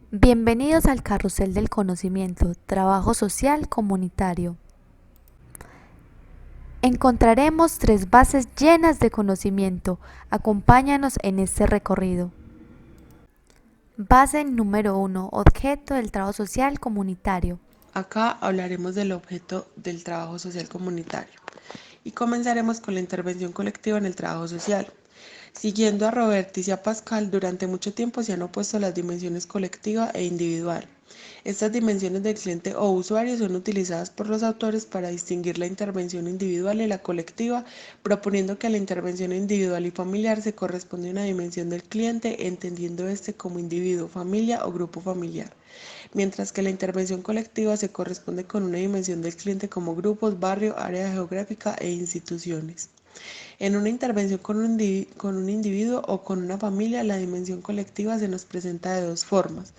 Bienvenidos al Carrusel del Conocimiento, Trabajo Social Comunitario. Encontraremos tres bases llenas de conocimiento. Acompáñanos en este recorrido. Base número 1. Objeto del trabajo social comunitario. Acá hablaremos del objeto del trabajo social comunitario y comenzaremos con la intervención colectiva en el trabajo social. Siguiendo a Roberti y a Pascal, durante mucho tiempo se han opuesto las dimensiones colectiva e individual. Estas dimensiones del cliente o usuario son utilizadas por los autores para distinguir la intervención individual y la colectiva, proponiendo que a la intervención individual y familiar se corresponde una dimensión del cliente, entendiendo este como individuo, familia o grupo familiar, mientras que la intervención colectiva se corresponde con una dimensión del cliente como grupos, barrio, área geográfica e instituciones. En una intervención con un individuo o con una familia, la dimensión colectiva se nos presenta de dos formas.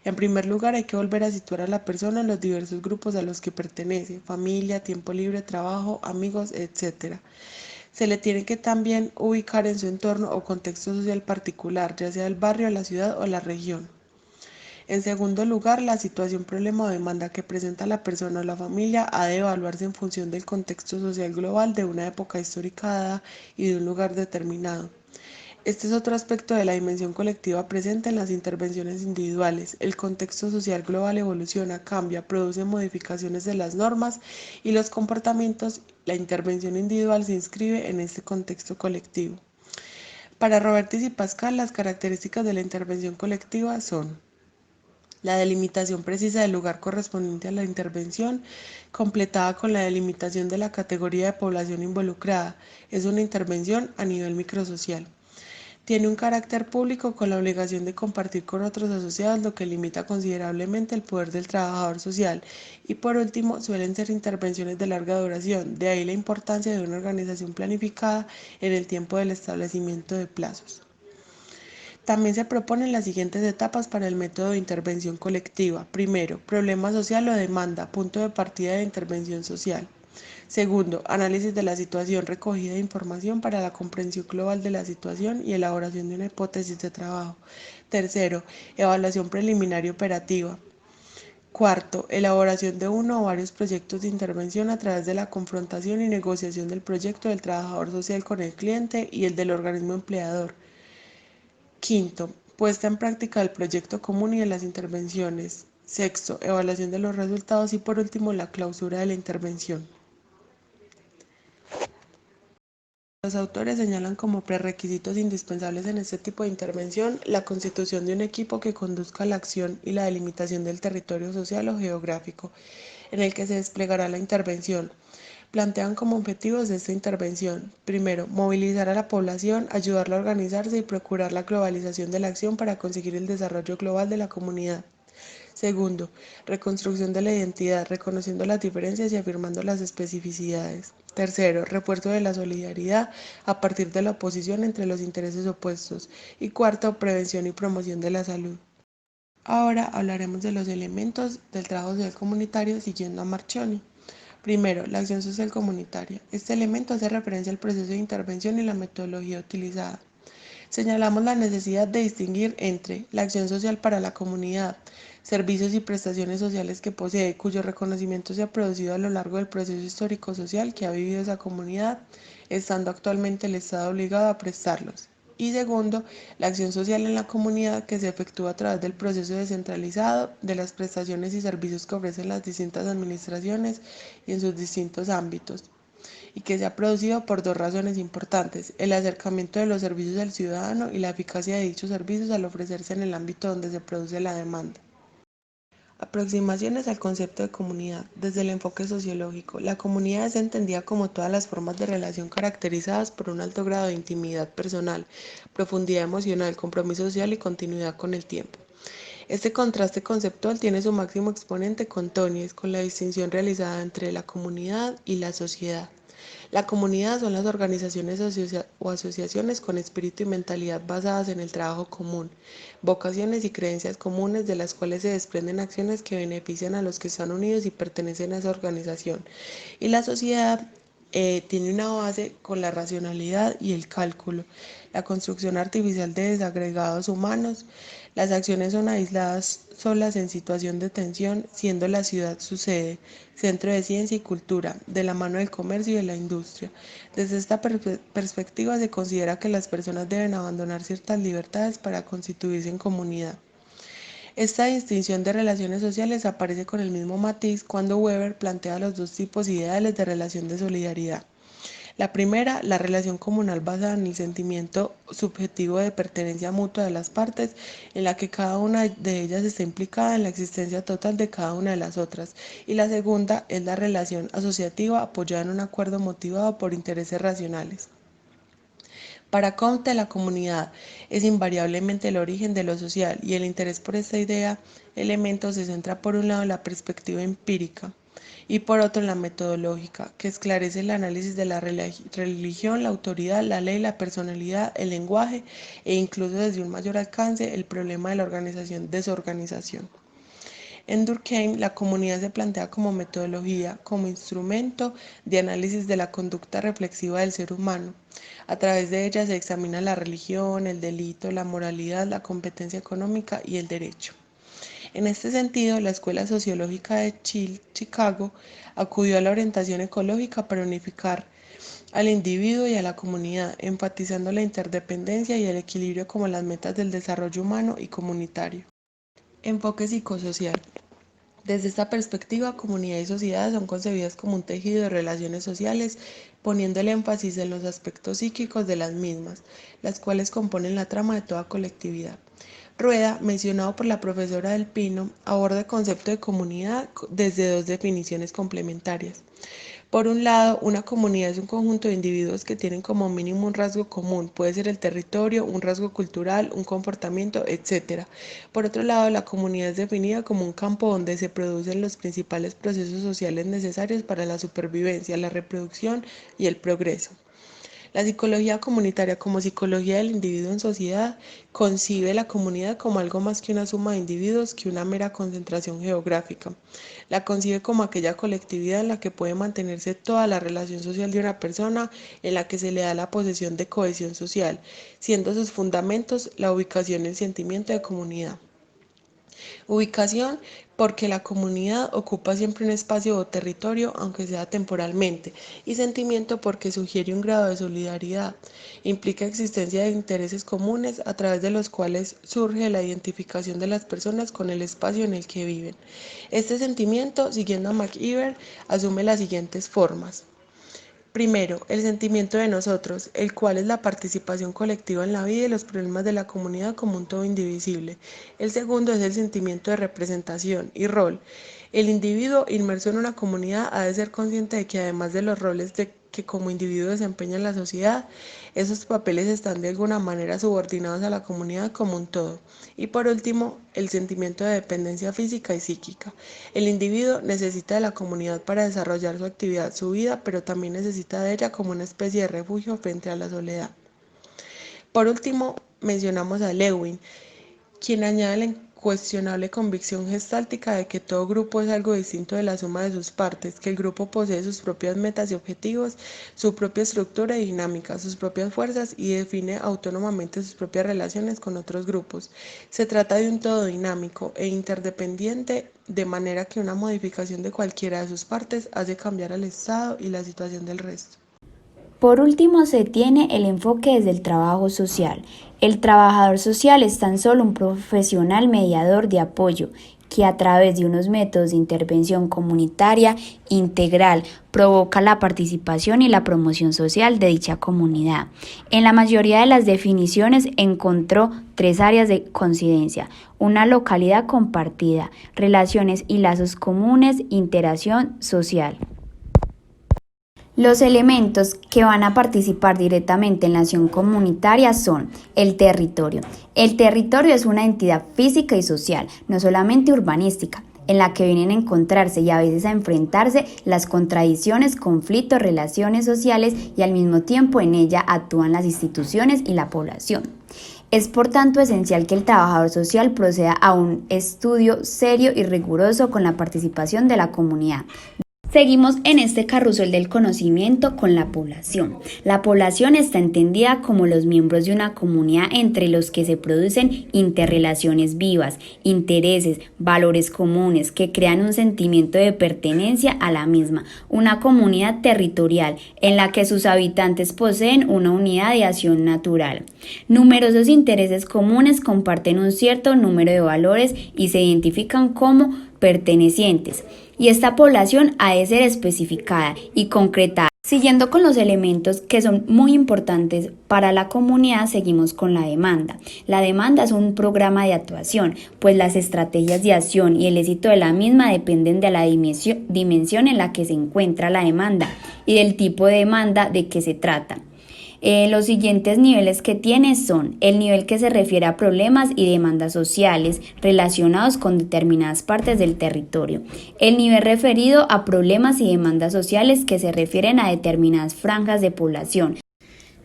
En primer lugar, hay que volver a situar a la persona en los diversos grupos a los que pertenece: familia, tiempo libre, trabajo, amigos, etc. Se le tiene que también ubicar en su entorno o contexto social particular, ya sea el barrio, la ciudad o la región. En segundo lugar, la situación, problema o demanda que presenta la persona o la familia ha de evaluarse en función del contexto social global de una época histórica dada y de un lugar determinado. Este es otro aspecto de la dimensión colectiva presente en las intervenciones individuales. El contexto social global evoluciona, cambia, produce modificaciones de las normas y los comportamientos. La intervención individual se inscribe en este contexto colectivo. Para Robertis y Pascal, las características de la intervención colectiva son: la delimitación precisa del lugar correspondiente a la intervención, completada con la delimitación de la categoría de población involucrada. Es una intervención a nivel microsocial. Tiene un carácter público con la obligación de compartir con otros asociados, lo que limita considerablemente el poder del trabajador social. Y por último, suelen ser intervenciones de larga duración, de ahí la importancia de una organización planificada en el tiempo del establecimiento de plazos. También se proponen las siguientes etapas para el método de intervención colectiva. Primero, problema social o demanda, punto de partida de intervención social. Segundo, análisis de la situación, recogida de información para la comprensión global de la situación y elaboración de una hipótesis de trabajo. Tercero, evaluación preliminar y operativa. Cuarto, elaboración de uno o varios proyectos de intervención a través de la confrontación y negociación del proyecto del trabajador social con el cliente y el del organismo empleador. Quinto, puesta en práctica del proyecto común y de las intervenciones. Sexto, evaluación de los resultados y por último la clausura de la intervención. Los autores señalan como prerequisitos indispensables en este tipo de intervención la constitución de un equipo que conduzca la acción y la delimitación del territorio social o geográfico en el que se desplegará la intervención. Plantean como objetivos de esta intervención: primero, movilizar a la población, ayudarla a organizarse y procurar la globalización de la acción para conseguir el desarrollo global de la comunidad. Segundo, reconstrucción de la identidad, reconociendo las diferencias y afirmando las especificidades. Tercero, refuerzo de la solidaridad a partir de la oposición entre los intereses opuestos. Y cuarto, prevención y promoción de la salud. Ahora hablaremos de los elementos del trabajo social comunitario siguiendo a Marchioni. Primero, la acción social comunitaria. Este elemento hace referencia al proceso de intervención y la metodología utilizada. Señalamos la necesidad de distinguir entre la acción social para la comunidad, servicios y prestaciones sociales que posee, cuyo reconocimiento se ha producido a lo largo del proceso histórico social que ha vivido esa comunidad, estando actualmente el Estado obligado a prestarlos. Y segundo, la acción social en la comunidad que se efectúa a través del proceso descentralizado de las prestaciones y servicios que ofrecen las distintas administraciones y en sus distintos ámbitos, y que se ha producido por dos razones importantes: el acercamiento de los servicios al ciudadano y la eficacia de dichos servicios al ofrecerse en el ámbito donde se produce la demanda. Aproximaciones al concepto de comunidad. Desde el enfoque sociológico, la comunidad es entendida como todas las formas de relación caracterizadas por un alto grado de intimidad personal, profundidad emocional, compromiso social y continuidad con el tiempo. Este contraste conceptual tiene su máximo exponente con Tonies, con la distinción realizada entre la comunidad y la sociedad. La comunidad son las organizaciones o asociaciones con espíritu y mentalidad basadas en el trabajo común, vocaciones y creencias comunes de las cuales se desprenden acciones que benefician a los que están unidos y pertenecen a esa organización. Y la sociedad tiene una base con la racionalidad y el cálculo, la construcción artificial de desagregados humanos, Las acciones son aisladas solas en situación de tensión, siendo la ciudad su sede, centro de ciencia y cultura, de la mano del comercio y de la industria. Desde esta perspectiva se considera que las personas deben abandonar ciertas libertades para constituirse en comunidad. Esta distinción de relaciones sociales aparece con el mismo matiz cuando Weber plantea los dos tipos ideales de relación de solidaridad. La primera, la relación comunal basada en el sentimiento subjetivo de pertenencia mutua de las partes, en la que cada una de ellas está implicada en la existencia total de cada una de las otras. Y la segunda es la relación asociativa apoyada en un acuerdo motivado por intereses racionales. Para Comte, la comunidad es invariablemente el origen de lo social y el interés por esta elemento se centra por un lado en la perspectiva empírica y por otro en la metodológica, que esclarece el análisis de la religión, la autoridad, la ley, la personalidad, el lenguaje e incluso desde un mayor alcance el problema de la organización-desorganización. En Durkheim, la comunidad se plantea como metodología, como instrumento de análisis de la conducta reflexiva del ser humano. A través de ella se examina la religión, el delito, la moralidad, la competencia económica y el derecho. En este sentido, la Escuela Sociológica de Chicago acudió a la orientación ecológica para unificar al individuo y a la comunidad, enfatizando la interdependencia y el equilibrio como las metas del desarrollo humano y comunitario. Enfoque psicosocial. Desde esta perspectiva, comunidad y sociedad son concebidas como un tejido de relaciones sociales, poniendo el énfasis en los aspectos psíquicos de las mismas, las cuales componen la trama de toda colectividad. Rueda, mencionado por la profesora del Pino, aborda el concepto de comunidad desde dos definiciones complementarias. Por un lado, una comunidad es un conjunto de individuos que tienen como mínimo un rasgo común, puede ser el territorio, un rasgo cultural, un comportamiento, etc. Por otro lado, la comunidad es definida como un campo donde se producen los principales procesos sociales necesarios para la supervivencia, la reproducción y el progreso. La psicología comunitaria como psicología del individuo en sociedad concibe la comunidad como algo más que una suma de individuos que una mera concentración geográfica. La concibe como aquella colectividad en la que puede mantenerse toda la relación social de una persona, en la que se le da la posesión de cohesión social, siendo sus fundamentos la ubicación y el sentimiento de comunidad. Ubicación, porque la comunidad ocupa siempre un espacio o territorio, aunque sea temporalmente, y sentimiento porque sugiere un grado de solidaridad, implica existencia de intereses comunes a través de los cuales surge la identificación de las personas con el espacio en el que viven. Este sentimiento, siguiendo a McIver, asume las siguientes formas. Primero, el sentimiento de nosotros, el cual es la participación colectiva en la vida y los problemas de la comunidad como un todo indivisible. El segundo es el sentimiento de representación y rol. El individuo inmerso en una comunidad ha de ser consciente de que además de los roles que como individuo desempeña en la sociedad, esos papeles están de alguna manera subordinados a la comunidad como un todo. Y por último, el sentimiento de dependencia física y psíquica. El individuo necesita de la comunidad para desarrollar su actividad, su vida, pero también necesita de ella como una especie de refugio frente a la soledad. Por último, mencionamos a Lewin, quien añade la incuestionable convicción gestáltica de que todo grupo es algo distinto de la suma de sus partes, que el grupo posee sus propias metas y objetivos, su propia estructura y dinámica, sus propias fuerzas y define autónomamente sus propias relaciones con otros grupos. Se trata de un todo dinámico e interdependiente, de manera que una modificación de cualquiera de sus partes hace cambiar al estado y la situación del resto. Por último, se tiene el enfoque desde el trabajo social. El trabajador social es tan solo un profesional mediador de apoyo que a través de unos métodos de intervención comunitaria integral provoca la participación y la promoción social de dicha comunidad. En la mayoría de las definiciones encontró tres áreas de coincidencia: una localidad compartida, relaciones y lazos comunes, interacción social. Los elementos que van a participar directamente en la acción comunitaria son el territorio. El territorio es una entidad física y social, no solamente urbanística, en la que vienen a encontrarse y a veces a enfrentarse las contradicciones, conflictos, relaciones sociales y al mismo tiempo en ella actúan las instituciones y la población. Es por tanto esencial que el trabajador social proceda a un estudio serio y riguroso con la participación de la comunidad. Seguimos en este carrusel del conocimiento con la población. La población está entendida como los miembros de una comunidad entre los que se producen interrelaciones vivas, intereses, valores comunes que crean un sentimiento de pertenencia a la misma, una comunidad territorial en la que sus habitantes poseen una unidad de acción natural. Numerosos intereses comunes comparten un cierto número de valores y se identifican como pertenecientes, y esta población ha de ser especificada y concretada. Siguiendo con los elementos que son muy importantes para la comunidad, seguimos con la demanda. La demanda es un programa de actuación, pues las estrategias de acción y el éxito de la misma dependen de la dimensión en la que se encuentra la demanda y del tipo de demanda de que se trata. Los siguientes niveles que tiene son el nivel que se refiere a problemas y demandas sociales relacionados con determinadas partes del territorio, el nivel referido a problemas y demandas sociales que se refieren a determinadas franjas de población.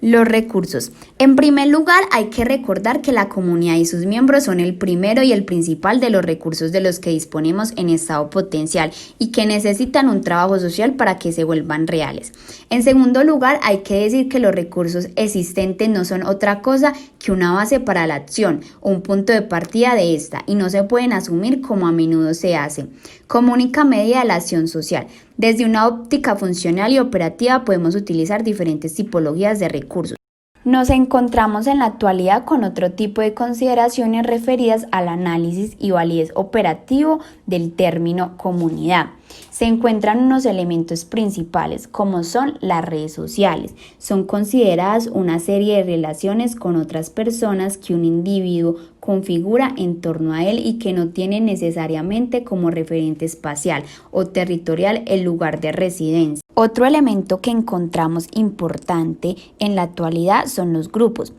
Los recursos. En primer lugar, hay que recordar que la comunidad y sus miembros son el primero y el principal de los recursos de los que disponemos en estado potencial y que necesitan un trabajo social para que se vuelvan reales. En segundo lugar, hay que decir que los recursos existentes no son otra cosa que una base para la acción, un punto de partida de esta, y no se pueden asumir como a menudo se hace como única medida de la acción social. Desde una óptica funcional y operativa podemos utilizar diferentes tipologías de recursos. Nos encontramos en la actualidad con otro tipo de consideraciones referidas al análisis y validez operativo del término comunidad. Se encuentran unos elementos principales como son las redes sociales. Son consideradas una serie de relaciones con otras personas que un individuo configura en torno a él y que no tienen necesariamente como referente espacial o territorial el lugar de residencia. Otro elemento que encontramos importante en la actualidad son los grupos.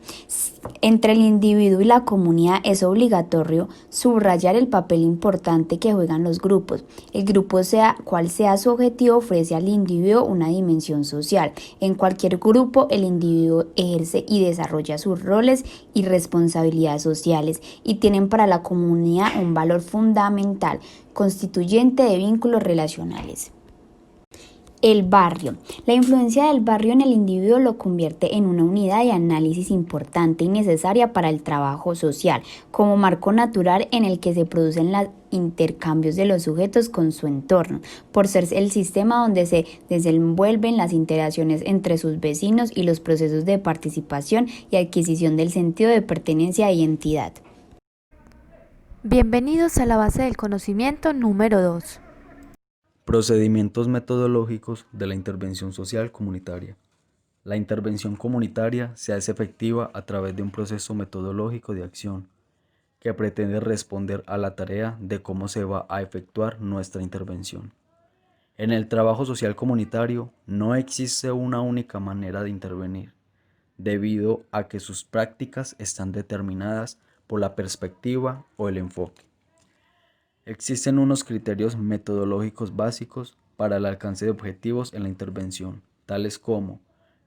Entre el individuo y la comunidad es obligatorio subrayar el papel importante que juegan los grupos. El grupo, sea cual sea su objetivo, ofrece al individuo una dimensión social. En cualquier grupo, el individuo ejerce y desarrolla sus roles y responsabilidades sociales y tienen para la comunidad un valor fundamental, constituyente de vínculos relacionales. El barrio. La influencia del barrio en el individuo lo convierte en una unidad de análisis importante y necesaria para el trabajo social, como marco natural en el que se producen los intercambios de los sujetos con su entorno, por ser el sistema donde se desenvuelven las interacciones entre sus vecinos y los procesos de participación y adquisición del sentido de pertenencia e identidad. Bienvenidos a la base del conocimiento número 2. Procedimientos metodológicos de la intervención social comunitaria. La intervención comunitaria se hace efectiva a través de un proceso metodológico de acción que pretende responder a la tarea de cómo se va a efectuar nuestra intervención. En el trabajo social comunitario no existe una única manera de intervenir, debido a que sus prácticas están determinadas por la perspectiva o el enfoque. Existen unos criterios metodológicos básicos para el alcance de objetivos en la intervención, tales como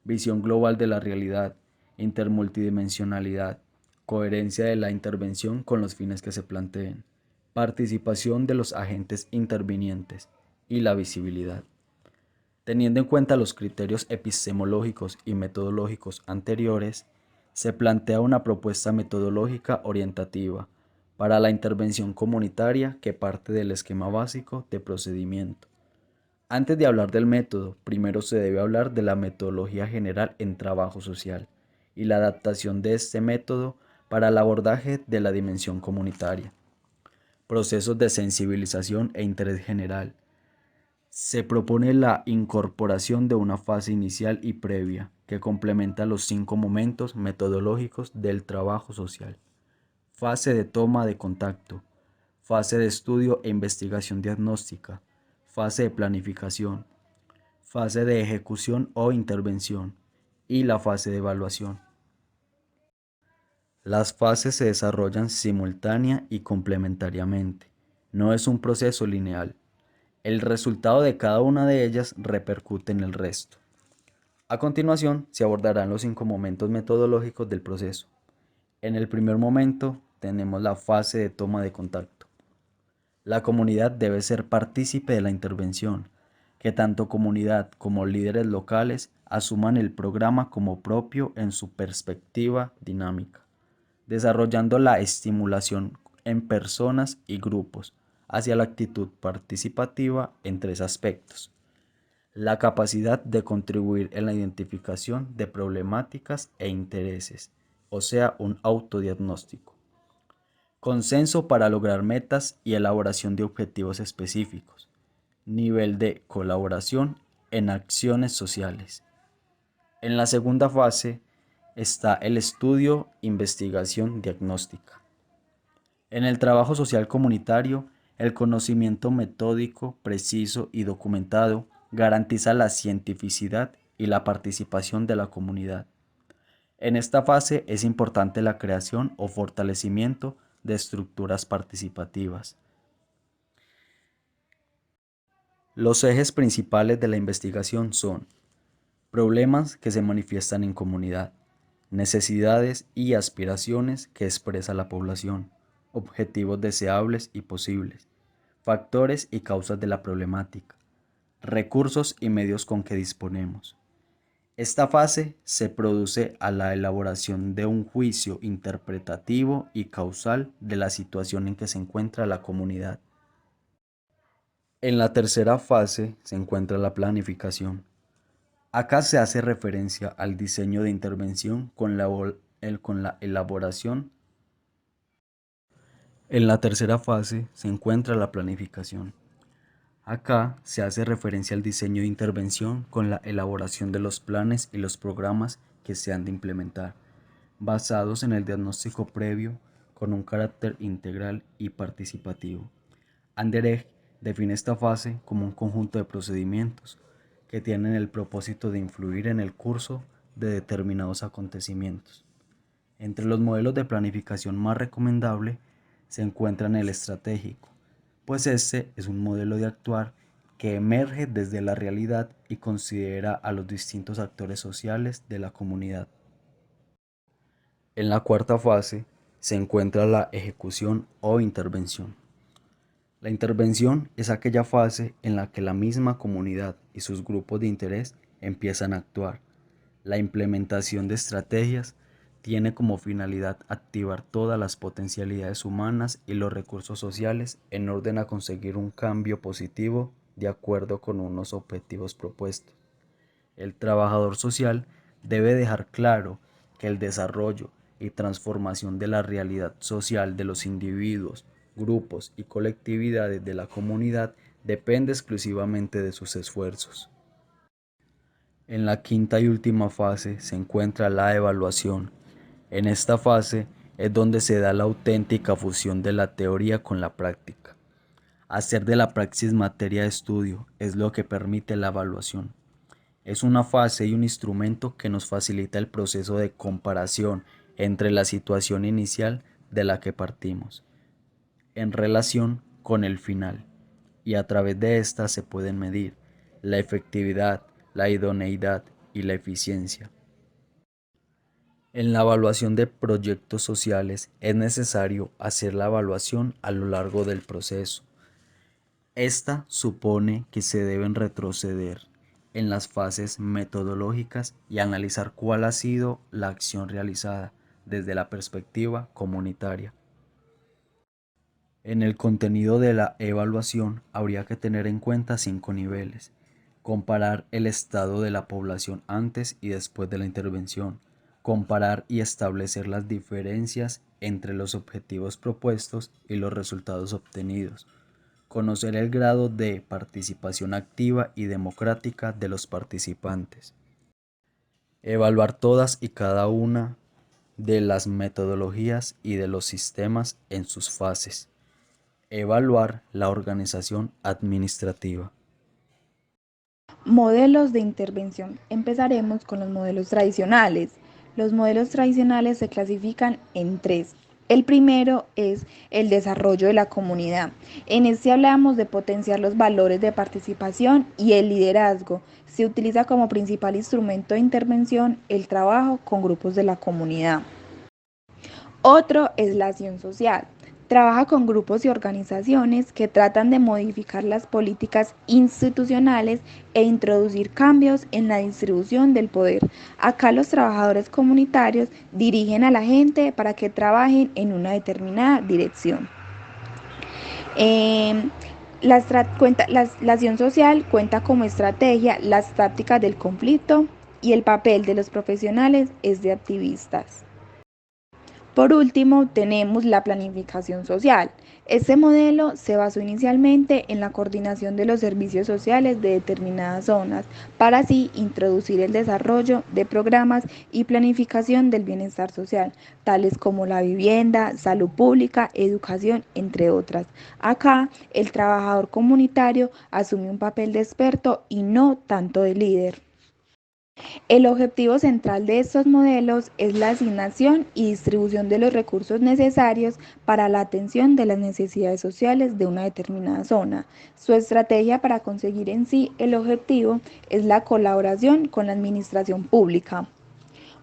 visión global de la realidad, intermultidimensionalidad, coherencia de la intervención con los fines que se planteen, participación de los agentes intervinientes y la visibilidad. Teniendo en cuenta los criterios epistemológicos y metodológicos anteriores, se plantea una propuesta metodológica orientativa para la intervención comunitaria que parte del esquema básico de procedimiento. Antes de hablar del método, primero se debe hablar de la metodología general en trabajo social y la adaptación de este método para el abordaje de la dimensión comunitaria. Procesos de sensibilización e interés general. Se propone la incorporación de una fase inicial y previa que complementa los 5 momentos metodológicos del trabajo social. Fase de toma de contacto, fase de estudio e investigación diagnóstica, fase de planificación, fase de ejecución o intervención y la fase de evaluación. Las fases se desarrollan simultánea y complementariamente. No es un proceso lineal. El resultado de cada una de ellas repercute en el resto. A continuación, se abordarán los 5 momentos metodológicos del proceso. En el primer momento, tenemos la fase de toma de contacto. La comunidad debe ser partícipe de la intervención. que tanto comunidad como líderes locales asuman el programa como propio en su perspectiva dinámica, desarrollando la estimulación en personas y grupos hacia la actitud participativa en tres aspectos: la capacidad de contribuir en la identificación de problemáticas e intereses, o sea, un autodiagnóstico; consenso para lograr metas y elaboración de objetivos específicos; nivel de colaboración en acciones sociales. En la segunda fase está el estudio, investigación, diagnóstica. En el trabajo social comunitario, el conocimiento metódico, preciso y documentado garantiza la cientificidad y la participación de la comunidad. En esta fase es importante la creación o fortalecimiento de estructuras participativas. Los ejes principales de la investigación son: problemas que se manifiestan en comunidad, necesidades y aspiraciones que expresa la población, objetivos deseables y posibles, factores y causas de la problemática, recursos y medios con que disponemos. Esta fase se produce a la elaboración de un juicio interpretativo y causal de la situación en que se encuentra la comunidad. En la tercera fase se encuentra la planificación. Acá se hace referencia al diseño de intervención con la elaboración. En la tercera fase se encuentra la planificación. Acá se hace referencia al diseño de intervención con la elaboración de los planes y los programas que se han de implementar, basados en el diagnóstico previo con un carácter integral y participativo. Anderegg define esta fase como un conjunto de procedimientos que tienen el propósito de influir en el curso de determinados acontecimientos. Entre los modelos de planificación más recomendable se encuentran el estratégico, pues este es un modelo de actuar que emerge desde la realidad y considera a los distintos actores sociales de la comunidad. En la cuarta fase se encuentra la ejecución o intervención. La intervención es aquella fase en la que la misma comunidad y sus grupos de interés empiezan a actuar. La implementación de estrategias tiene como finalidad activar todas las potencialidades humanas y los recursos sociales en orden a conseguir un cambio positivo de acuerdo con unos objetivos propuestos. El trabajador social debe dejar claro que el desarrollo y transformación de la realidad social de los individuos, grupos y colectividades de la comunidad depende exclusivamente de sus esfuerzos. En la quinta y última fase se encuentra la evaluación. En esta fase es donde se da la auténtica fusión de la teoría con la práctica. Hacer de la praxis materia de estudio es lo que permite la evaluación. Es una fase y un instrumento que nos facilita el proceso de comparación entre la situación inicial de la que partimos, en relación con el final, y a través de esta se pueden medir la efectividad, la idoneidad y la eficiencia. En la evaluación de proyectos sociales es necesario hacer la evaluación a lo largo del proceso. Esta supone que se deben retroceder en las fases metodológicas y analizar cuál ha sido la acción realizada desde la perspectiva comunitaria. En el contenido de la evaluación habría que tener en cuenta 5 niveles: comparar el estado de la población antes y después de la intervención, comparar y establecer las diferencias entre los objetivos propuestos y los resultados obtenidos, conocer el grado de participación activa y democrática de los participantes, evaluar todas y cada una de las metodologías y de los sistemas en sus fases, evaluar la organización administrativa. Modelos de intervención. Empezaremos con los modelos tradicionales. Los modelos tradicionales se clasifican en tres. El primero es el desarrollo de la comunidad. En este hablamos de potenciar los valores de participación y el liderazgo. Se utiliza como principal instrumento de intervención el trabajo con grupos de la comunidad. Otro es la acción social. Trabaja con grupos y organizaciones que tratan de modificar las políticas institucionales e introducir cambios en la distribución del poder. Acá los trabajadores comunitarios dirigen a la gente para que trabajen en una determinada dirección. La acción social cuenta como estrategia las tácticas del conflicto y el papel de los profesionales es de activistas. Por último, tenemos la planificación social. Este modelo se basó inicialmente en la coordinación de los servicios sociales de determinadas zonas, para así introducir el desarrollo de programas y planificación del bienestar social, tales como la vivienda, salud pública, educación, entre otras. Acá, el trabajador comunitario asume un papel de experto y no tanto de líder. El objetivo central de estos modelos es la asignación y distribución de los recursos necesarios para la atención de las necesidades sociales de una determinada zona. Su estrategia para conseguir en sí el objetivo es la colaboración con la administración pública.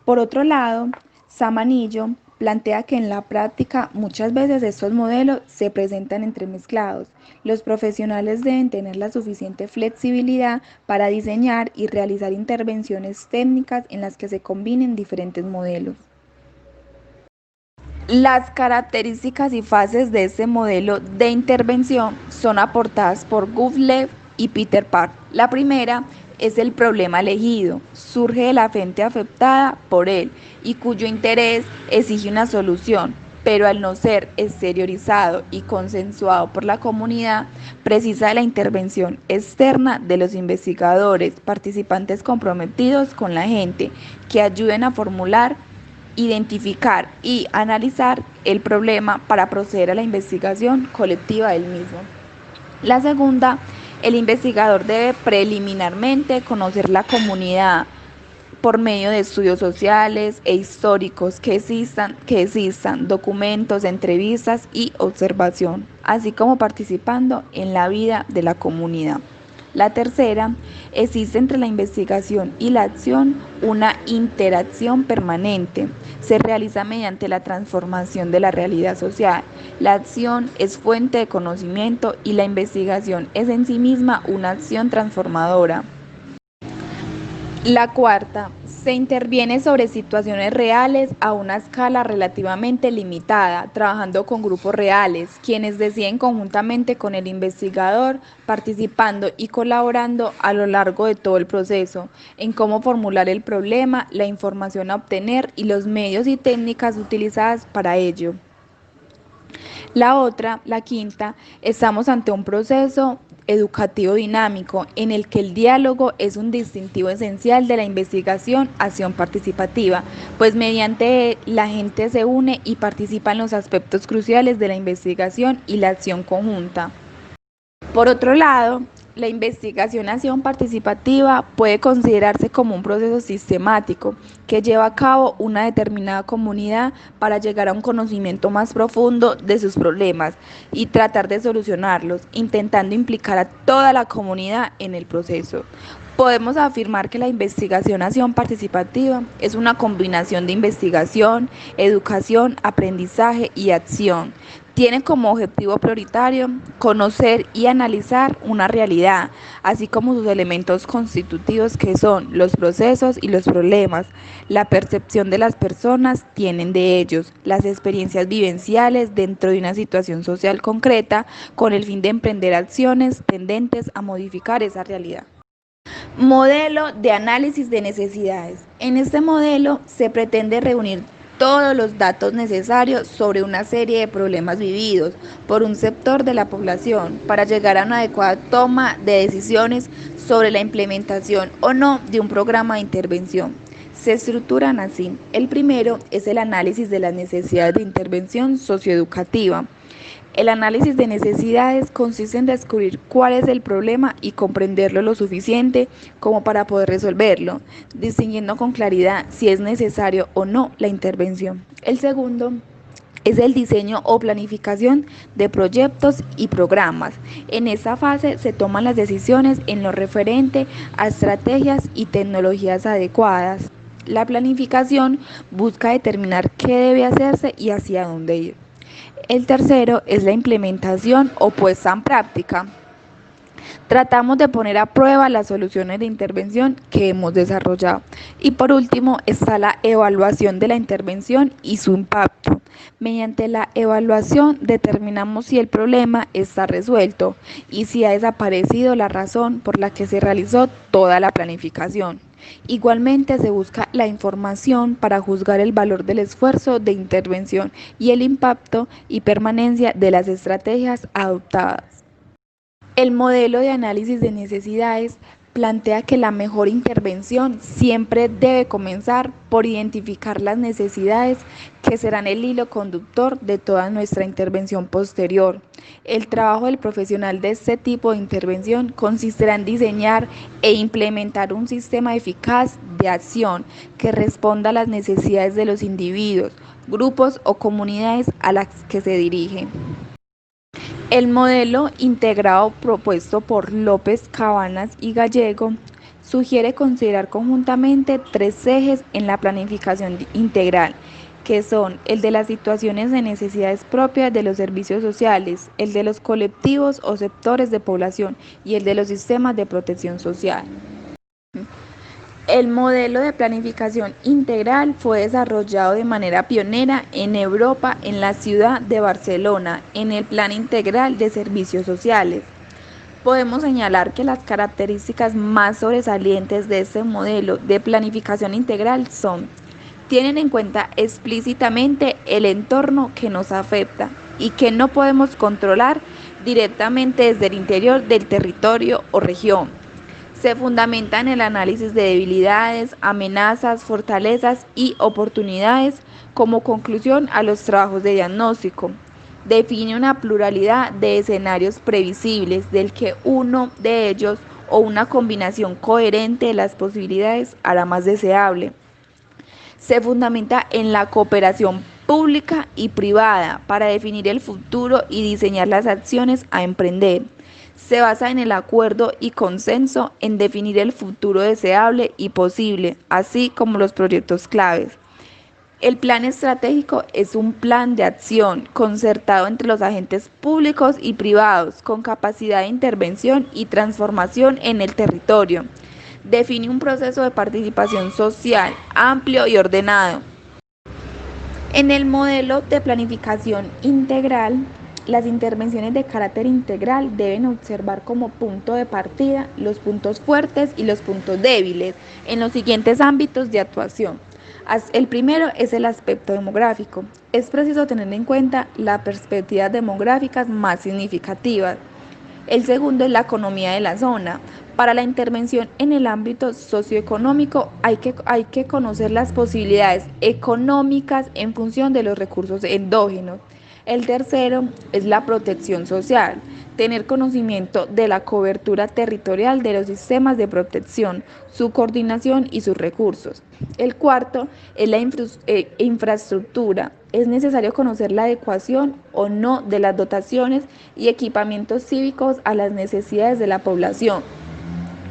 Por otro lado, Samanillo plantea que en la práctica muchas veces estos modelos se presentan entremezclados. Los profesionales deben tener la suficiente flexibilidad para diseñar y realizar intervenciones técnicas en las que se combinen diferentes modelos. Las características y fases de este modelo de intervención son aportadas por Gottlieb y Peter Park. La primera es el problema elegido, surge de la gente afectada por él y cuyo interés exige una solución, pero al no ser exteriorizado y consensuado por la comunidad, precisa de la intervención externa de los investigadores, participantes comprometidos con la gente, que ayuden a formular, identificar y analizar el problema para proceder a la investigación colectiva del mismo. La segunda, el investigador debe preliminarmente conocer la comunidad por medio de estudios sociales e históricos que existan, documentos, entrevistas y observación, así como participando en la vida de la comunidad. La tercera, existe entre la investigación y la acción una interacción permanente. Se realiza mediante la transformación de la realidad social. La acción es fuente de conocimiento y la investigación es en sí misma una acción transformadora. La cuarta, se interviene sobre situaciones reales a una escala relativamente limitada, trabajando con grupos reales, quienes deciden conjuntamente con el investigador, participando y colaborando a lo largo de todo el proceso, en cómo formular el problema, la información a obtener y los medios y técnicas utilizadas para ello. La quinta, estamos ante un proceso educativo dinámico en el que el diálogo es un distintivo esencial de la investigación-acción participativa, pues mediante él la gente se une y participa en los aspectos cruciales de la investigación y la acción conjunta. Por otro lado, la investigación-acción participativa puede considerarse como un proceso sistemático que lleva a cabo una determinada comunidad para llegar a un conocimiento más profundo de sus problemas y tratar de solucionarlos, intentando implicar a toda la comunidad en el proceso. Podemos afirmar que la investigación-acción participativa es una combinación de investigación, educación, aprendizaje y acción. Tiene como objetivo prioritario conocer y analizar una realidad, así como sus elementos constitutivos que son los procesos y los problemas, la percepción de las personas tienen de ellos, las experiencias vivenciales dentro de una situación social concreta, con el fin de emprender acciones tendentes a modificar esa realidad. Modelo de análisis de necesidades. En este modelo se pretende reunir todos los datos necesarios sobre una serie de problemas vividos por un sector de la población para llegar a una adecuada toma de decisiones sobre la implementación o no de un programa de intervención. Se estructuran así. El primero es el análisis de las necesidades de intervención socioeducativa. El análisis de necesidades consiste en descubrir cuál es el problema y comprenderlo lo suficiente como para poder resolverlo, distinguiendo con claridad si es necesario o no la intervención. El segundo es el diseño o planificación de proyectos y programas. En esta fase se toman las decisiones en lo referente a estrategias y tecnologías adecuadas. La planificación busca determinar qué debe hacerse y hacia dónde ir. El tercero es la implementación o puesta en práctica. Tratamos de poner a prueba las soluciones de intervención que hemos desarrollado. Y por último está la evaluación de la intervención y su impacto. Mediante la evaluación determinamos si el problema está resuelto y si ha desaparecido la razón por la que se realizó toda la planificación. Igualmente se busca la información para juzgar el valor del esfuerzo de intervención y el impacto y permanencia de las estrategias adoptadas. El modelo de análisis de necesidades plantea que la mejor intervención siempre debe comenzar por identificar las necesidades que serán el hilo conductor de toda nuestra intervención posterior. El trabajo del profesional de este tipo de intervención consistirá en diseñar e implementar un sistema eficaz de acción que responda a las necesidades de los individuos, grupos o comunidades a las que se dirige. El modelo integrado propuesto por López, Cabanas y Gallego sugiere considerar conjuntamente tres ejes en la planificación integral, que son el de las situaciones de necesidades propias de los servicios sociales, el de los colectivos o sectores de población y el de los sistemas de protección social. El modelo de planificación integral fue desarrollado de manera pionera en Europa en la ciudad de Barcelona, en el Plan Integral de Servicios Sociales. Podemos señalar que las características más sobresalientes de este modelo de planificación integral son: tienen en cuenta explícitamente el entorno que nos afecta y que no podemos controlar directamente desde el interior del territorio o región. Se fundamenta en el análisis de debilidades, amenazas, fortalezas y oportunidades como conclusión a los trabajos de diagnóstico. Define una pluralidad de escenarios previsibles del que uno de ellos o una combinación coherente de las posibilidades hará más deseable. Se fundamenta en la cooperación pública y privada para definir el futuro y diseñar las acciones a emprender. Se basa en el acuerdo y consenso en definir el futuro deseable y posible, así como los proyectos claves. El plan estratégico es un plan de acción concertado entre los agentes públicos y privados con capacidad de intervención y transformación en el territorio. Define un proceso de participación social amplio y ordenado. En el modelo de planificación integral, las intervenciones de carácter integral deben observar como punto de partida los puntos fuertes y los puntos débiles en los siguientes ámbitos de actuación. El primero es el aspecto demográfico. Es preciso tener en cuenta las perspectivas demográficas más significativas. El segundo es la economía de la zona. Para la intervención en el ámbito socioeconómico hay que conocer las posibilidades económicas en función de los recursos endógenos. El tercero es la protección social, tener conocimiento de la cobertura territorial de los sistemas de protección, su coordinación y sus recursos. El cuarto es la infraestructura. Es necesario conocer la adecuación o no de las dotaciones y equipamientos cívicos a las necesidades de la población.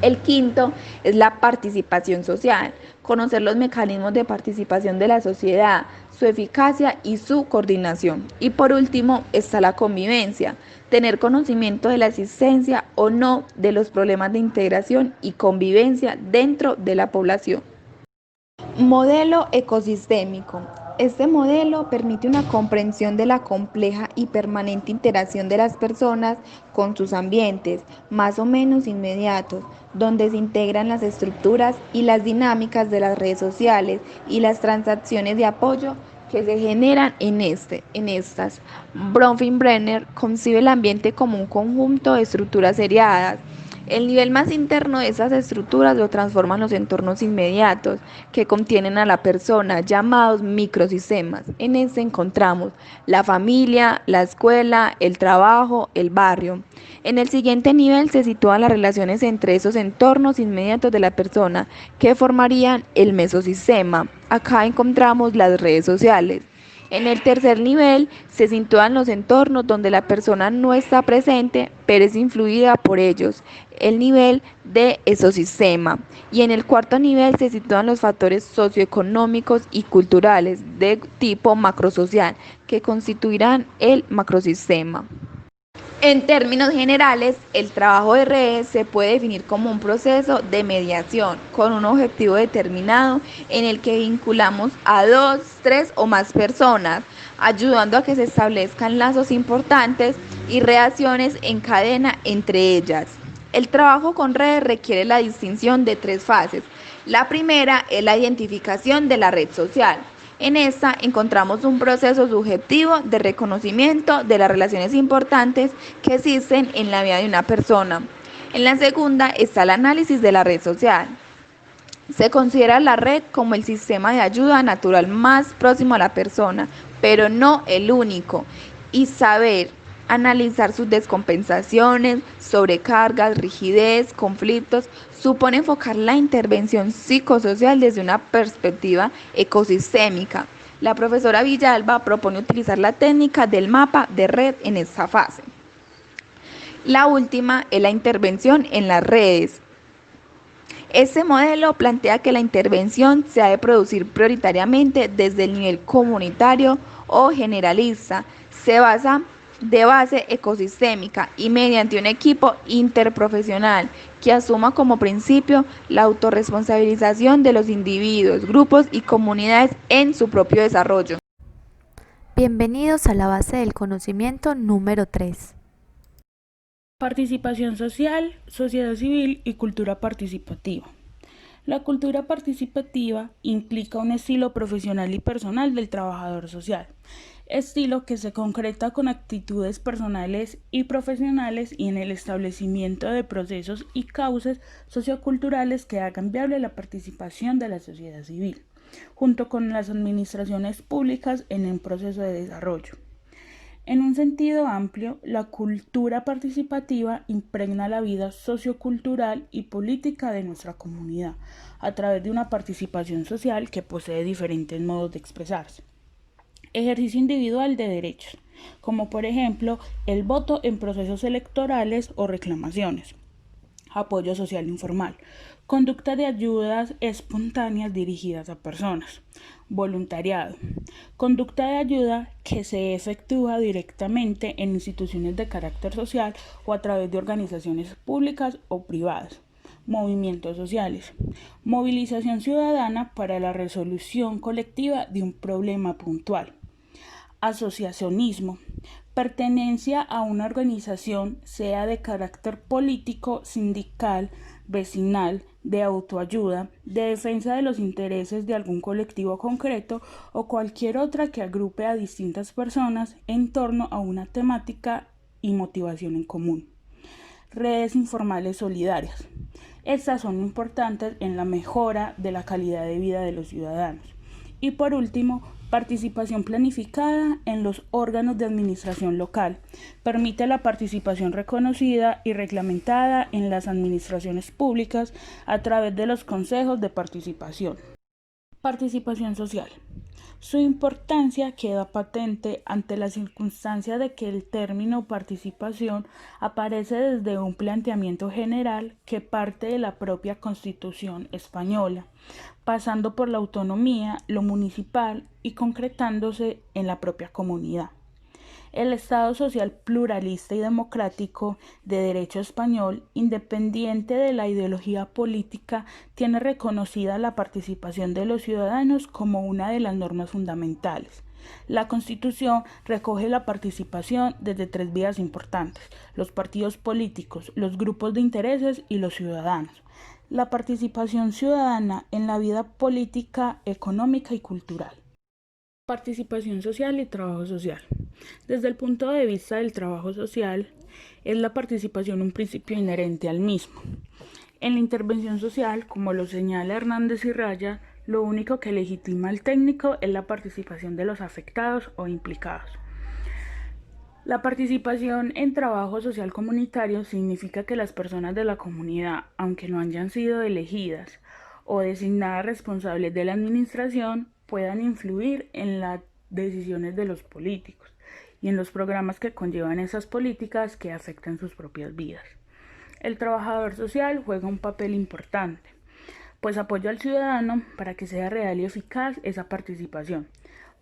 El quinto es la participación social, conocer los mecanismos de participación de la sociedad, su eficacia y su coordinación. Y por último está la convivencia, tener conocimiento de la existencia o no de los problemas de integración y convivencia dentro de la población. Modelo ecosistémico. Este modelo permite una comprensión de la compleja y permanente interacción de las personas con sus ambientes, más o menos inmediatos, donde se integran las estructuras y las dinámicas de las redes sociales y las transacciones de apoyo que se generan en estas. Bronfenbrenner concibe el ambiente como un conjunto de estructuras seriadas. El nivel más interno de esas estructuras lo transforman los entornos inmediatos que contienen a la persona, llamados microsistemas. En este encontramos la familia, la escuela, el trabajo, el barrio. En el siguiente nivel se sitúan las relaciones entre esos entornos inmediatos de la persona que formarían el mesosistema. Acá encontramos las redes sociales. En el tercer nivel se sitúan los entornos donde la persona no está presente, pero es influida por ellos, el nivel de ecosistema. Y en el cuarto nivel se sitúan los factores socioeconómicos y culturales de tipo macrosocial, que constituirán el macrosistema. En términos generales, el trabajo de redes se puede definir como un proceso de mediación con un objetivo determinado en el que vinculamos a dos, tres o más personas, ayudando a que se establezcan lazos importantes y reacciones en cadena entre ellas. El trabajo con redes requiere la distinción de tres fases. La primera es la identificación de la red social. En esta encontramos un proceso subjetivo de reconocimiento de las relaciones importantes que existen en la vida de una persona. En la segunda está el análisis de la red social. Se considera la red como el sistema de ayuda natural más próximo a la persona, pero no el único, y saber analizar sus descompensaciones, sobrecargas, rigidez, conflictos, supone enfocar la intervención psicosocial desde una perspectiva ecosistémica. La profesora Villalba propone utilizar la técnica del mapa de red en esta fase. La última es la intervención en las redes. Este modelo plantea que la intervención se ha de producir prioritariamente desde el nivel comunitario o generalista. Se basa de base ecosistémica y mediante un equipo interprofesional que asuma como principio la autorresponsabilización de los individuos, grupos y comunidades en su propio desarrollo. Bienvenidos a la base del conocimiento número 3. Participación social, sociedad civil y cultura participativa. La cultura participativa implica un estilo profesional y personal del trabajador social, estilo que se concreta con actitudes personales y profesionales y en el establecimiento de procesos y causas socioculturales que hagan viable la participación de la sociedad civil, junto con las administraciones públicas en un proceso de desarrollo. En un sentido amplio, la cultura participativa impregna la vida sociocultural y política de nuestra comunidad a través de una participación social que posee diferentes modos de expresarse. Ejercicio individual de derechos, como por ejemplo el voto en procesos electorales o reclamaciones. Apoyo social informal. Conducta de ayudas espontáneas dirigidas a personas. Voluntariado. Conducta de ayuda que se efectúa directamente en instituciones de carácter social o a través de organizaciones públicas o privadas. Movimientos sociales. Movilización ciudadana para la resolución colectiva de un problema puntual. Asociacionismo. Pertenencia a una organización, sea de carácter político, sindical, vecinal, de autoayuda, de defensa de los intereses de algún colectivo concreto o cualquier otra que agrupe a distintas personas en torno a una temática y motivación en común. Redes informales solidarias. Estas son importantes en la mejora de la calidad de vida de los ciudadanos. Y por último, participación planificada en los órganos de administración local. Permite la participación reconocida y reglamentada en las administraciones públicas a través de los consejos de participación. Participación social. Su importancia queda patente ante la circunstancia de que el término participación aparece desde un planteamiento general que parte de la propia Constitución española, pasando por la autonomía, lo municipal y concretándose en la propia comunidad. El Estado social pluralista y democrático de derecho español, independiente de la ideología política, tiene reconocida la participación de los ciudadanos como una de las normas fundamentales. La Constitución recoge la participación desde tres vías importantes: los partidos políticos, los grupos de intereses y los ciudadanos. La participación ciudadana en la vida política, económica y cultural. Participación social y trabajo social. Desde el punto de vista del trabajo social, es la participación un principio inherente al mismo. En la intervención social, como lo señala Hernández y Raya, lo único que legitima al técnico es la participación de los afectados o implicados. La participación en trabajo social comunitario significa que las personas de la comunidad, aunque no hayan sido elegidas o designadas responsables de la administración, puedan influir en la decisiones de los políticos y en los programas que conllevan esas políticas que afectan sus propias vidas. El trabajador social juega un papel importante, pues apoya al ciudadano para que sea real y eficaz esa participación,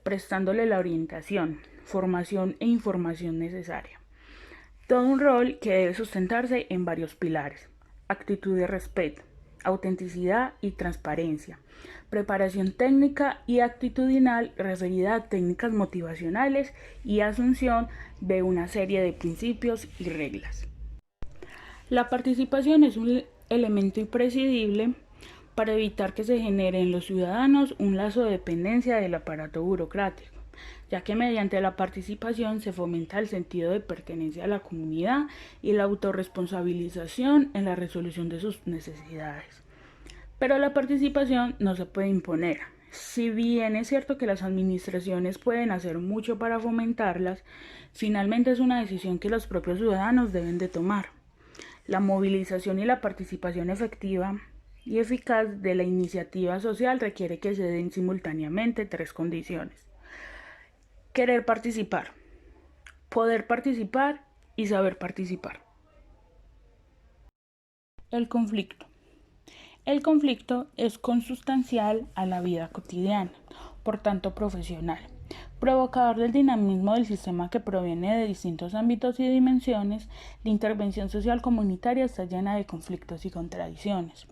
prestándole la orientación, formación e información necesaria. Todo un rol que debe sustentarse en varios pilares: actitud de respeto, autenticidad y transparencia, preparación técnica y actitudinal referida a técnicas motivacionales y asunción de una serie de principios y reglas. La participación es un elemento imprescindible para evitar que se genere en los ciudadanos un lazo de dependencia del aparato burocrático, ya que mediante la participación se fomenta el sentido de pertenencia a la comunidad y la autorresponsabilización en la resolución de sus necesidades. Pero la participación no se puede imponer. Si bien es cierto que las administraciones pueden hacer mucho para fomentarlas, finalmente es una decisión que los propios ciudadanos deben de tomar. La movilización y la participación efectiva y eficaz de la iniciativa social requiere que se den simultáneamente tres condiciones: querer participar, poder participar y saber participar. El conflicto. El conflicto es consustancial a la vida cotidiana, por tanto profesional, provocador del dinamismo del sistema que proviene de distintos ámbitos y dimensiones. La intervención social comunitaria está llena de conflictos y contradicciones.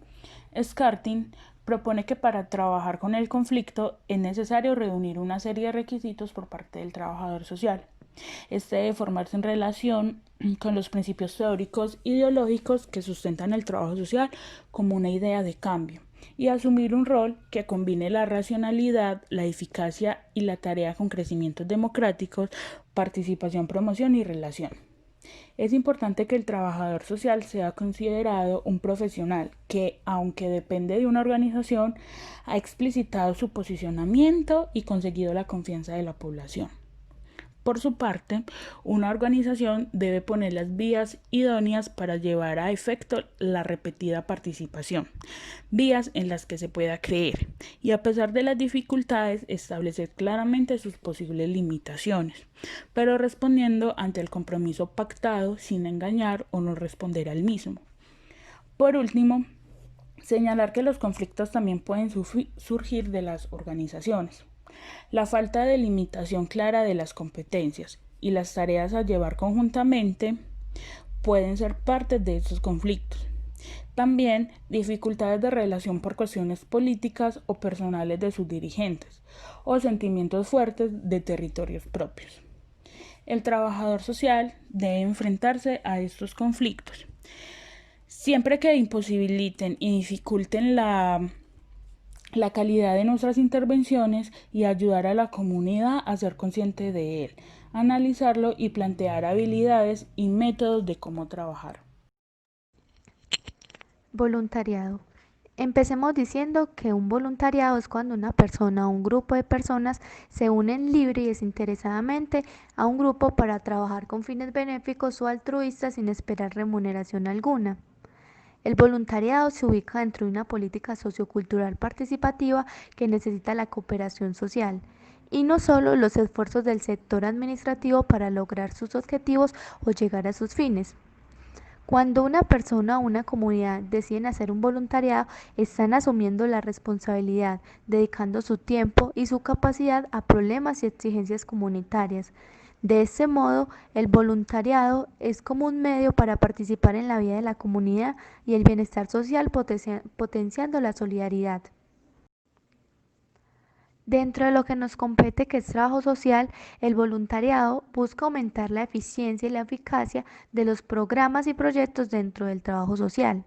Scartin propone que para trabajar con el conflicto es necesario reunir una serie de requisitos por parte del trabajador social. Este debe formarse en relación con los principios teóricos ideológicos que sustentan el trabajo social como una idea de cambio y asumir un rol que combine la racionalidad, la eficacia y la tarea con crecimientos democráticos, participación, promoción y relación. Es importante que el trabajador social sea considerado un profesional que, aunque depende de una organización, ha explicitado su posicionamiento y conseguido la confianza de la población. Por su parte, una organización debe poner las vías idóneas para llevar a efecto la repetida participación, vías en las que se pueda creer y, a pesar de las dificultades, establecer claramente sus posibles limitaciones, pero respondiendo ante el compromiso pactado sin engañar o no responder al mismo. Por último, señalar que los conflictos también pueden surgir de las organizaciones. La falta de limitación clara de las competencias y las tareas a llevar conjuntamente pueden ser parte de estos conflictos. También dificultades de relación por cuestiones políticas o personales de sus dirigentes o sentimientos fuertes de territorios propios. El trabajador social debe enfrentarse a estos conflictos siempre que imposibiliten y dificulten la calidad de nuestras intervenciones y ayudar a la comunidad a ser consciente de él, analizarlo y plantear habilidades y métodos de cómo trabajar. Voluntariado. Empecemos diciendo que un voluntariado es cuando una persona o un grupo de personas se unen libre y desinteresadamente a un grupo para trabajar con fines benéficos o altruistas sin esperar remuneración alguna. El voluntariado se ubica dentro de una política sociocultural participativa que necesita la cooperación social y no solo los esfuerzos del sector administrativo para lograr sus objetivos o llegar a sus fines. Cuando una persona o una comunidad deciden hacer un voluntariado, están asumiendo la responsabilidad, dedicando su tiempo y su capacidad a problemas y exigencias comunitarias. De este modo, el voluntariado es como un medio para participar en la vida de la comunidad y el bienestar social, potenciando la solidaridad. Dentro de lo que nos compete, que es trabajo social, el voluntariado busca aumentar la eficiencia y la eficacia de los programas y proyectos dentro del trabajo social.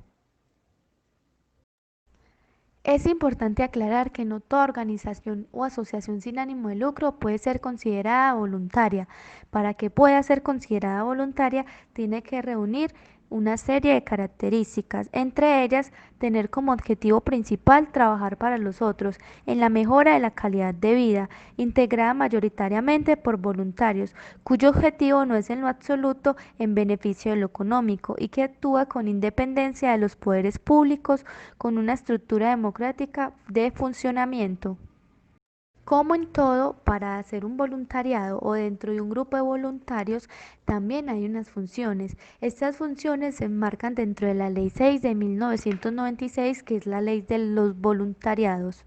Es importante aclarar que no toda organización o asociación sin ánimo de lucro puede ser considerada voluntaria. Para que pueda ser considerada voluntaria, tiene que reunir una serie de características, entre ellas tener como objetivo principal trabajar para los otros en la mejora de la calidad de vida, integrada mayoritariamente por voluntarios, cuyo objetivo no es en lo absoluto en beneficio de lo económico y que actúa con independencia de los poderes públicos, con una estructura democrática de funcionamiento. Como en todo, para hacer un voluntariado o dentro de un grupo de voluntarios también hay unas funciones. Estas funciones se enmarcan dentro de la Ley 6 de 1996, que es la ley de los voluntariados.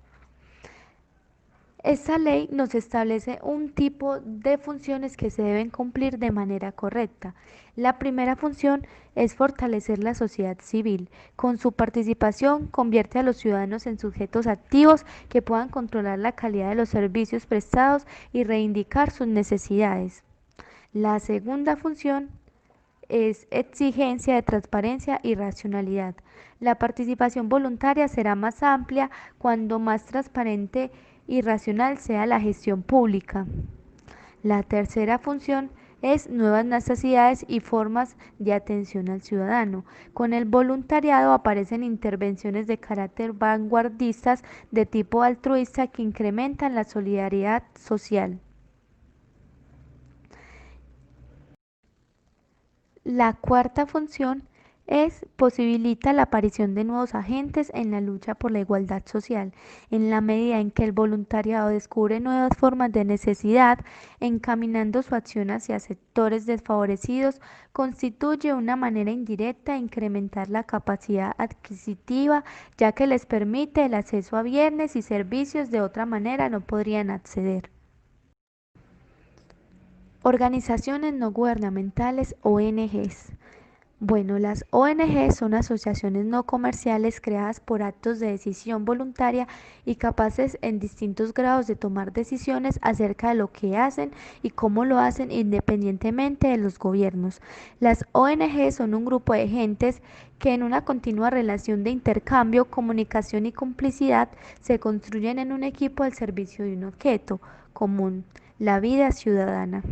Esta ley nos establece un tipo de funciones que se deben cumplir de manera correcta. La primera función es fortalecer la sociedad civil. Con su participación convierte a los ciudadanos en sujetos activos que puedan controlar la calidad de los servicios prestados y reivindicar sus necesidades. La segunda función es exigencia de transparencia y racionalidad. La participación voluntaria será más amplia cuando más transparente y racional sea la gestión pública. La tercera función es nuevas necesidades y formas de atención al ciudadano. Con el voluntariado aparecen intervenciones de carácter vanguardistas de tipo altruista que incrementan la solidaridad social. La cuarta función posibilita la aparición de nuevos agentes en la lucha por la igualdad social. En la medida en que el voluntariado descubre nuevas formas de necesidad, encaminando su acción hacia sectores desfavorecidos, constituye una manera indirecta de incrementar la capacidad adquisitiva, ya que les permite el acceso a bienes y servicios de otra manera no podrían acceder. Organizaciones no gubernamentales, ONGs. Bueno, las ONGs son asociaciones no comerciales creadas por actos de decisión voluntaria y capaces en distintos grados de tomar decisiones acerca de lo que hacen y cómo lo hacen independientemente de los gobiernos. Las ONGs son un grupo de gentes que en una continua relación de intercambio, comunicación y complicidad se construyen en un equipo al servicio de un objeto común, la vida ciudadana.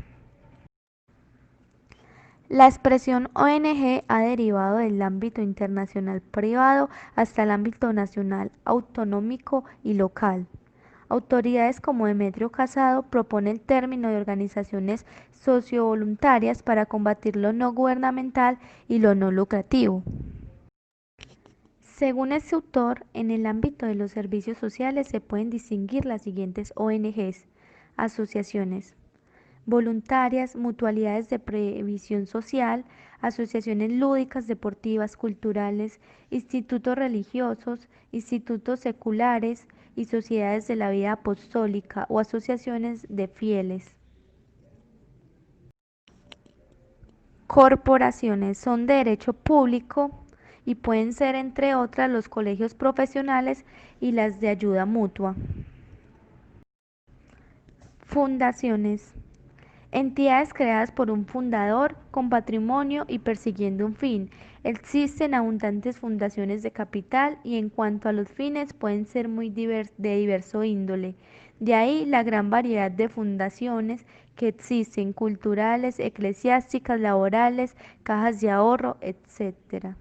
La expresión ONG ha derivado del ámbito internacional privado hasta el ámbito nacional, autonómico y local. Autoridades como Demetrio Casado propone el término de organizaciones sociovoluntarias para combatir lo no gubernamental y lo no lucrativo. Según este autor, en el ámbito de los servicios sociales se pueden distinguir las siguientes ONGs, asociaciones voluntarias, mutualidades de previsión social, asociaciones lúdicas, deportivas, culturales, institutos religiosos, institutos seculares y sociedades de la vida apostólica o asociaciones de fieles. Corporaciones son de derecho público y pueden ser, entre otras, los colegios profesionales y las de ayuda mutua. Fundaciones. Entidades creadas por un fundador, con patrimonio y persiguiendo un fin. Existen abundantes fundaciones de capital y en cuanto a los fines pueden ser muy de diverso índole. De ahí la gran variedad de fundaciones que existen, culturales, eclesiásticas, laborales, cajas de ahorro, etc.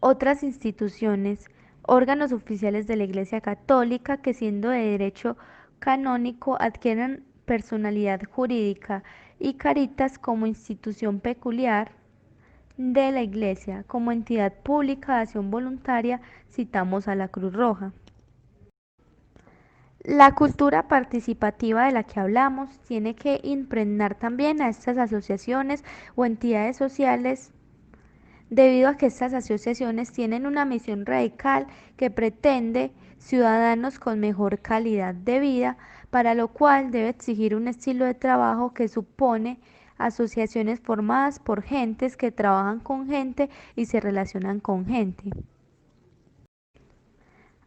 Otras instituciones, órganos oficiales de la Iglesia Católica que siendo de derecho canónico adquieren personalidad jurídica y Caritas como institución peculiar de la Iglesia. Como entidad pública de acción voluntaria citamos a la Cruz Roja. La cultura participativa de la que hablamos tiene que impregnar también a estas asociaciones o entidades sociales debido a que estas asociaciones tienen una misión radical que pretende ciudadanos con mejor calidad de vida, para lo cual debe exigir un estilo de trabajo que supone asociaciones formadas por gentes que trabajan con gente y se relacionan con gente.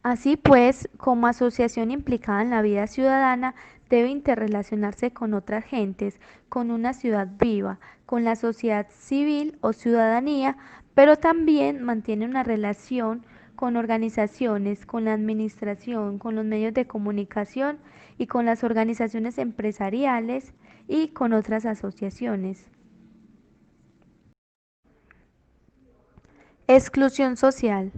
Así pues, como asociación implicada en la vida ciudadana, debe interrelacionarse con otras gentes, con una ciudad viva, con la sociedad civil o ciudadanía, pero también mantiene una relación con organizaciones, con la administración, con los medios de comunicación y con las organizaciones empresariales y con otras asociaciones. Exclusión social.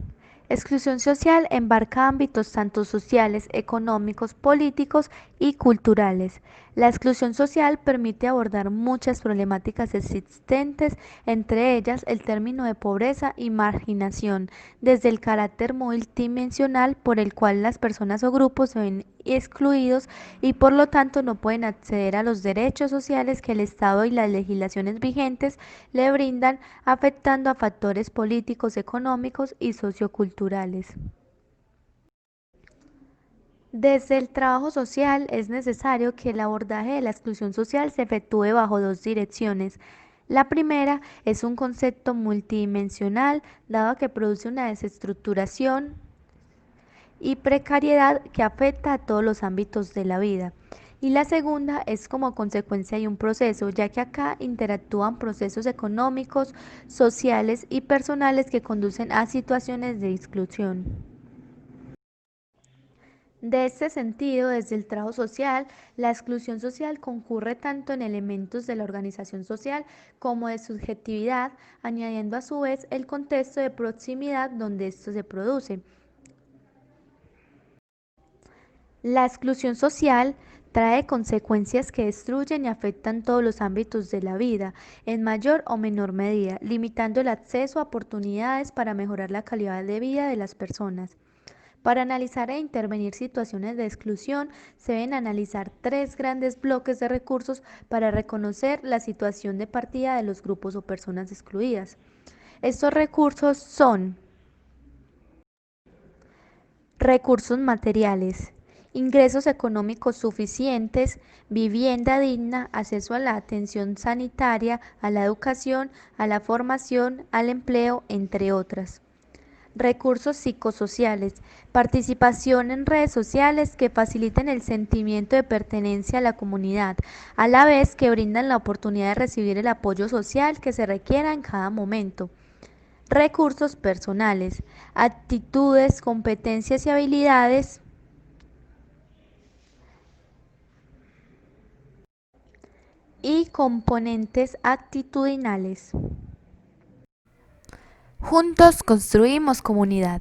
Exclusión social embarca ámbitos tanto sociales, económicos, políticos y culturales. La exclusión social permite abordar muchas problemáticas existentes, entre ellas el término de pobreza y marginación, desde el carácter multidimensional por el cual las personas o grupos se ven excluidos y por lo tanto no pueden acceder a los derechos sociales que el Estado y las legislaciones vigentes le brindan, afectando a factores políticos, económicos y socioculturales. Desde el trabajo social es necesario que el abordaje de la exclusión social se efectúe bajo dos direcciones. La primera es un concepto multidimensional, dado que produce una desestructuración y precariedad que afecta a todos los ámbitos de la vida. Y la segunda es como consecuencia de un proceso, ya que acá interactúan procesos económicos, sociales y personales que conducen a situaciones de exclusión. De este sentido, desde el trabajo social, la exclusión social concurre tanto en elementos de la organización social como de subjetividad, añadiendo a su vez el contexto de proximidad donde esto se produce. La exclusión social trae consecuencias que destruyen y afectan todos los ámbitos de la vida, en mayor o menor medida, limitando el acceso a oportunidades para mejorar la calidad de vida de las personas. Para analizar e intervenir situaciones de exclusión, se deben analizar tres grandes bloques de recursos para reconocer la situación de partida de los grupos o personas excluidas. Estos recursos son recursos materiales, ingresos económicos suficientes, vivienda digna, acceso a la atención sanitaria, a la educación, a la formación, al empleo, entre otras. Recursos psicosociales, participación en redes sociales que faciliten el sentimiento de pertenencia a la comunidad, a la vez que brindan la oportunidad de recibir el apoyo social que se requiera en cada momento. Recursos personales, actitudes, competencias y habilidades y componentes actitudinales. Juntos construimos comunidad.